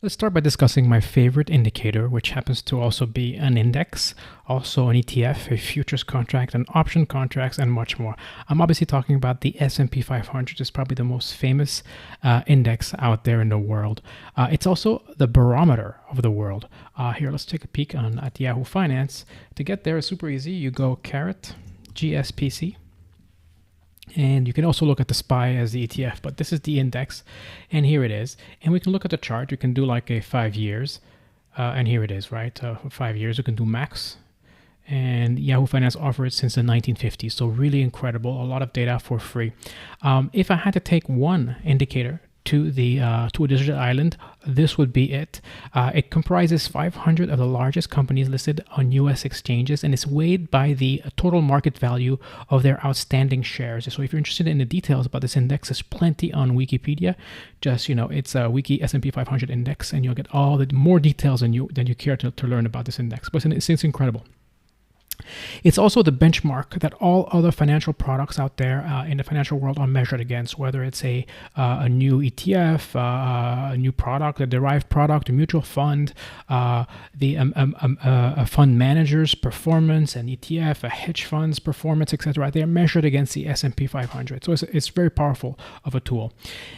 Let's start by discussing my favorite indicator, which happens to also be an index, also an ETF, a futures contract, an option contracts, and much more. I'm obviously talking about the S&P 500. It's probably the most famous index out there in the world. It's also the barometer of the world. Here, let's take a peek at Yahoo Finance. To get there, it's super easy. You go caret GSPC. And you can also look at the SPY as the ETF, but this is the index, and here it is. And we can look at the chart. You can do like a 5 years, and here it is, right? For 5 years, you can do max. And Yahoo Finance offers it since the 1950s, so really incredible. A lot of data for free. If I had to take one indicator to a digital island, this would be it. It comprises 500 of the largest companies listed on U.S. exchanges, and it's weighed by the total market value of their outstanding shares. So if you're interested in the details about this index, there's plenty on Wikipedia. Just, it's a Wiki S&P 500 index, and you'll get all the more details than you care to learn about this index. But it's incredible. It's also the benchmark that all other financial products out there in the financial world are measured against, whether it's a new ETF, a new product, a derived product, a mutual fund, a fund manager's performance, an ETF, a hedge fund's performance, etc. They are measured against the S&P 500. So it's very powerful of a tool.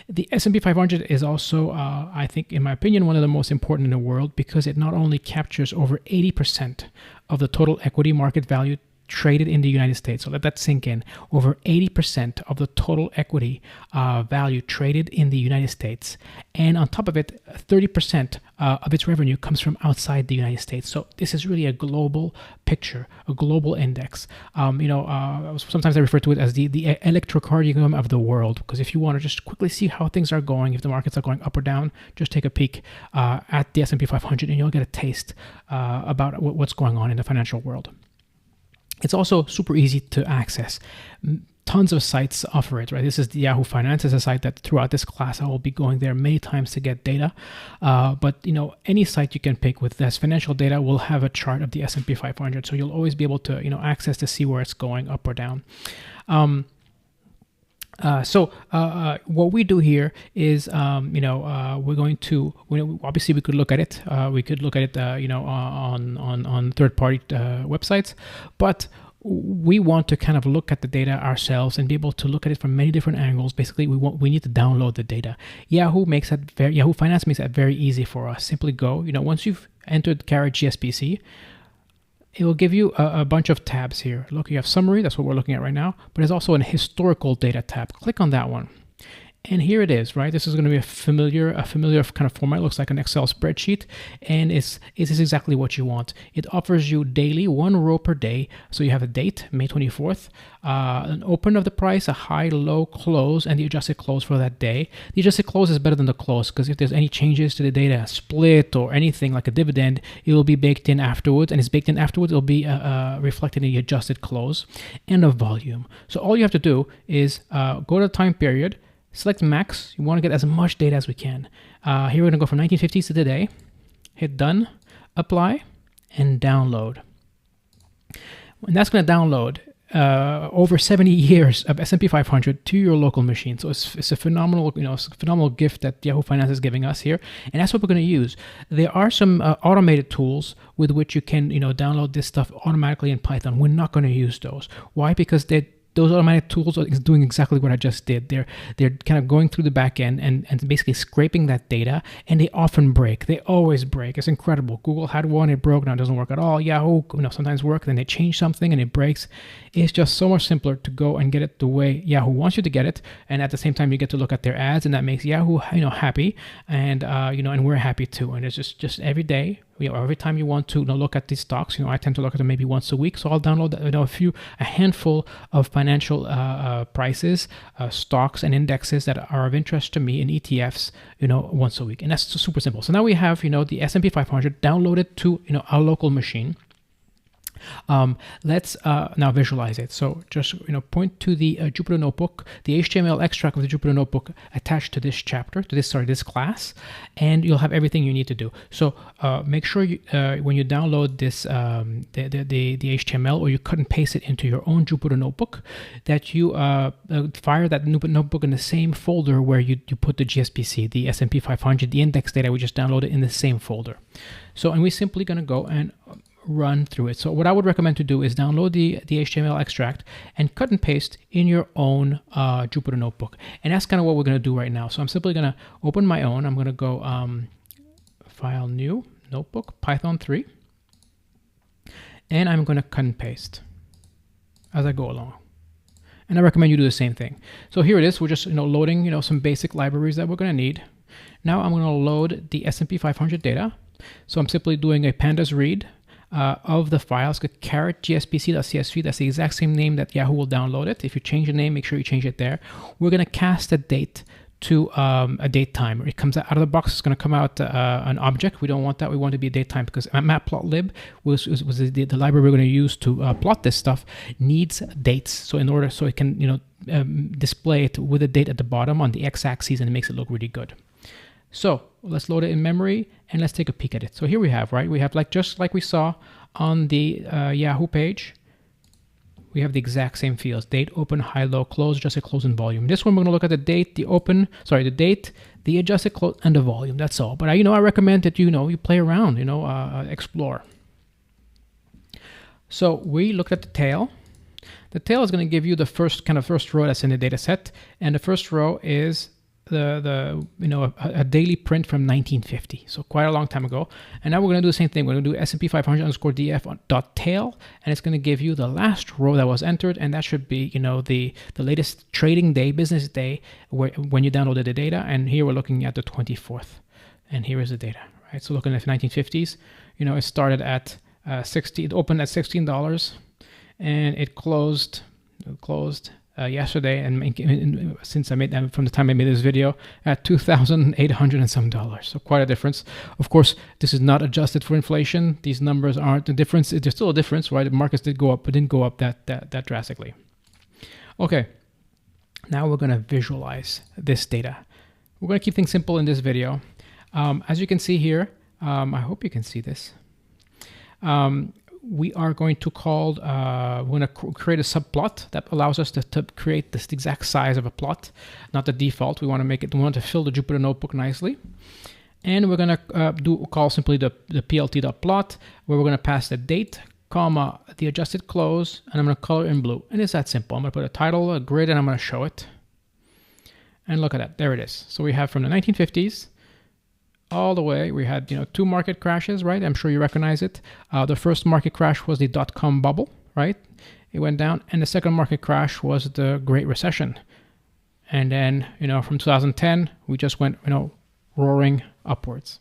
The S&P 500 is also, I think, in my opinion, one of the most important in the world because it not only captures over 80% of the total equity market value traded in the United States. So let that sink in. Over 80% of the total equity value traded in the United States. And on top of it, 30% of its revenue comes from outside the United States. So this is really a global picture, a global index. Sometimes I refer to it as the electrocardiogram of the world, because if you want to just quickly see how things are going, if the markets are going up or down, just take a peek at the S&P 500 and you'll get a taste about what's going on in the financial world. It's also super easy to access. Tons of sites offer it, right? This is the Yahoo Finance. It's a site that throughout this class, I will be going there many times to get data. But any site you can pick with this financial data will have a chart of the S&P 500. So you'll always be able to, access to see where it's going up or down. What we do here is, we're going to, obviously we could look at it. We could look at it, on third-party websites, but we want to kind of look at the data ourselves and be able to look at it from many different angles. Basically, we need to download the data. Yahoo Finance makes that very easy for us. Simply go, once you've entered caret GSPC, it will give you a bunch of tabs here. Look, you have summary, that's what we're looking at right now, but there's also an historical data tab. Click on that one. And here it is, right? This is going to be a familiar kind of format. It looks like an Excel spreadsheet, and it is exactly what you want. It offers you daily, 1 row per day. So you have a date, May 24th, an open of the price, a high, low, close, and the adjusted close for that day. The adjusted close is better than the close because if there's any changes to the data, split or anything like a dividend, it will be baked in afterwards, and it's baked in afterwards. It'll be reflected in the adjusted close and the volume. So all you have to do is go to the time period, select max. You want to get as much data as we can. Here we're going to go from 1950s to today. Hit done, apply, and download. And that's going to download over 70 years of S&P 500 to your local machine. So it's a phenomenal, phenomenal gift that Yahoo Finance is giving us here, and that's what we're going to use. There are some automated tools with which you can, download this stuff automatically in Python. We're not going to use those. Why? Because those automatic tools are doing exactly what I just did. They're kind of going through the back end and basically scraping that data, and they often break. They always break. It's incredible. Google had one, it broke, now it doesn't work at all. Yahoo, sometimes work, then they change something and it breaks. It's just so much simpler to go and get it the way Yahoo wants you to get it, and at the same time you get to look at their ads, and that makes Yahoo happy, and and we're happy too. And it's just every day. Every time you want to look at these stocks, I tend to look at them maybe once a week. So I'll download a handful of financial prices, stocks and indexes that are of interest to me in ETFs, once a week. And that's super simple. So now we have, the S&P 500 downloaded to, our local machine. Let's now visualize it. So just point to the Jupyter Notebook, the HTML extract of the Jupyter Notebook attached to this chapter, to this class, and you'll have everything you need to do. So make sure you, when you download this the HTML, or you cut and paste it into your own Jupyter Notebook, that you fire that notebook in the same folder where you put the GSPC, the S&P 500, the index data we just downloaded in the same folder. So, and we're simply going to go and run through it. So what I would recommend to do is download the HTML extract and cut and paste in your own Jupyter Notebook. And that's kind of what we're going to do right now. So I'm simply going to open my own. I'm going to go File, New, Notebook, Python 3. And I'm going to cut and paste as I go along. And I recommend you do the same thing. So here it is. We're just loading some basic libraries that we're going to need. Now I'm going to load the S&P 500 data. So I'm simply doing a pandas read of the files, caret gspc.csv. That's the exact same name that Yahoo will download it. If you change the name, make sure you change it there. We're going to cast a date to a date timer. It comes out of the box. It's going to come out an object. We don't want that. We want it to be a date time, because matplotlib was the library we're going to use to plot this stuff, needs dates. So in order, so it can display it with a date at the bottom on the x-axis, and it makes it look really good. So let's load it in memory and let's take a peek at it. So here we have, right? We have just like we saw on the Yahoo page. We have the exact same fields: date, open, high, low, close, adjusted close, and volume. This one we're going to look at the date, the date, the adjusted close, and the volume. That's all. But I recommend that you play around, explore. So we looked at the tail. The tail is going to give you the first row that's in the data set, and the first row is a daily print from 1950, so quite a long time ago. And now we're going to do the same thing. We're going to do S&P 500 underscore DF.tail, and it's going to give you the last row that was entered, and that should be the latest trading day, business day, when you downloaded the data. And here we're looking at the 24th, and here is the data, right? So looking at the 1950s, it started at it opened at $16, and it closed yesterday, and since I made that, from the time I made this video, at $2,800 and some dollars. So quite a difference. Of course, this is not adjusted for inflation. These numbers aren't the difference. There's still a difference, right? The markets did go up, but didn't go up that drastically. Okay, now we're going to visualize this data. We're going to keep things simple in this video. As you can see here, I hope you can see this. We are going to we're going to create a subplot that allows us to create this exact size of a plot, not the default. We want to fill the Jupyter Notebook nicely. And we're going to call simply the plt.plot, where we're going to pass the date, comma, the adjusted close, and I'm going to color in blue. And it's that simple. I'm going to put a title, a grid, and I'm going to show it. And look at that. There it is. So we have from the 1950s all the way. We had two market crashes, right? I'm sure you recognize it. The first market crash was the dot-com bubble, right? It went down. And the second market crash was the Great Recession. And then from 2010 we just went roaring upwards.